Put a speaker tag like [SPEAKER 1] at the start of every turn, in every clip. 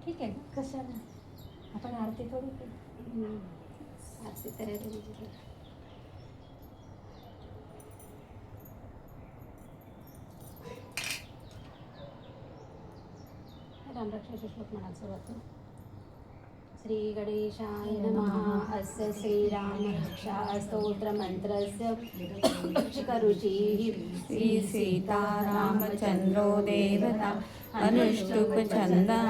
[SPEAKER 1] ठीक आहे का?
[SPEAKER 2] कशाला
[SPEAKER 1] आपण आरती थोडी केली.
[SPEAKER 2] आरती करायला म्हणजे रामरक्षाचे श्लोक म्हणा सुरुवात करू. श्री गणेशाय नमः. अस्य श्रीरामरक्षा स्तोत्रमन्त्रस्य ऋषिः
[SPEAKER 3] श्री सीतारामचन्द्रो देवता अनुष्टुप्छन्दः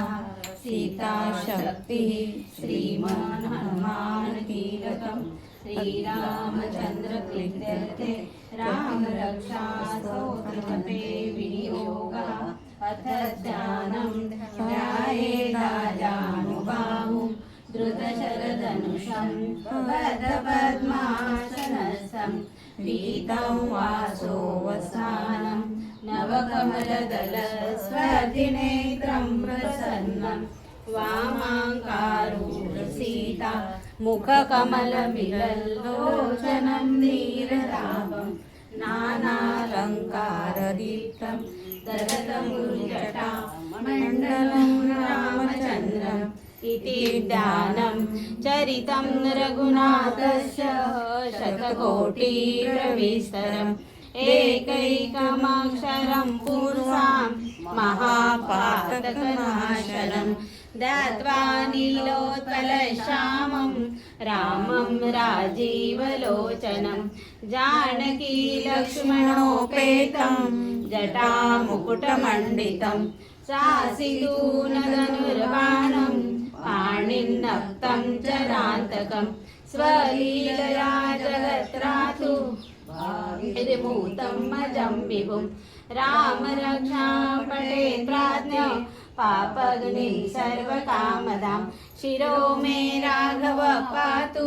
[SPEAKER 3] सीता शक्तिः श्रीमान् हनुमान् कीलकम्
[SPEAKER 2] श्रीरामचन्द्र प्रीत्यर्थे रामरक्षा स्तोत्रमते विनियोगः. अथ ध्यानं ध्यायेदाजानुबाहुं धृतशरधनुषं बद्धपद्मासनस्थं पीतं वासोऽवसानं नवकमलदलस्वर्धिनेत्रं प्रसन्नं वामाङ्कारूढसीता मुखकमलमिलल्लोचनं नीरदाभं नानालङ्कारदीप्तं दरदमुरुजटा मण्डलं रामचन्द्रम् इति ध्यानं चरितं रघुनाथस्य शतकोटिप्रविस्तरम् एकैकमक्षरं पुंसां महापातकनाशनं दत्वा नीलोत्पलश्यामं रामं राजीवलोचनं जानकी लक्ष्मणोपेतं जटामुकुटमण्डितं सासिधूनधनुर्बाणं पाणिन्नक्तं चरान्तकं स्वलीलया जगत्रातु विमुतं मजं विभुं रामरक्षां प्राज्ञ पापग्निं सर्वकामदां शिरो मे राघव पातु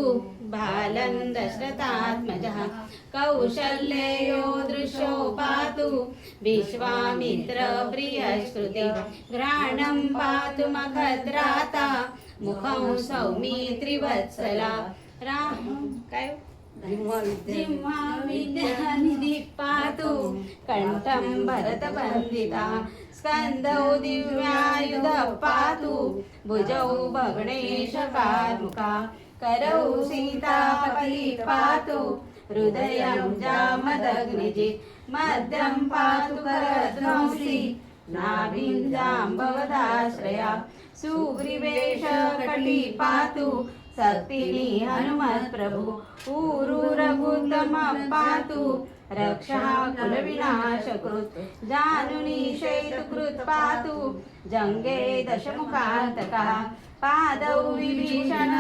[SPEAKER 2] बालं दशरथात्मजः कौशल्यो दृश्यो पातु विश्वामित्र प्रियश्रुति घ्राणं पातु मखद्राता मुखं सौमित्रिवत्सला राम काय जिह्वाविद्यानिधि पातु कण्ठं भरतवन्दिता स्कन्दौ दिव्यायुध पातु भुजौ भग्नेशकार्मुका करौ सीतापति पातु हृदयं जामदग्निजित् मध्यं पातु करध्वंसी नाभिं जाम्बवदाश्रया सुग्रीवेशकटी पातु शक्तिनी हनुमत्प्रभु ऊरु रघुत्तम पातु रक्षा कुलविनाशकृत् जानुनी शैतकृत् पातु जङ्गे दशमुखान्तकः पादौ विभीषण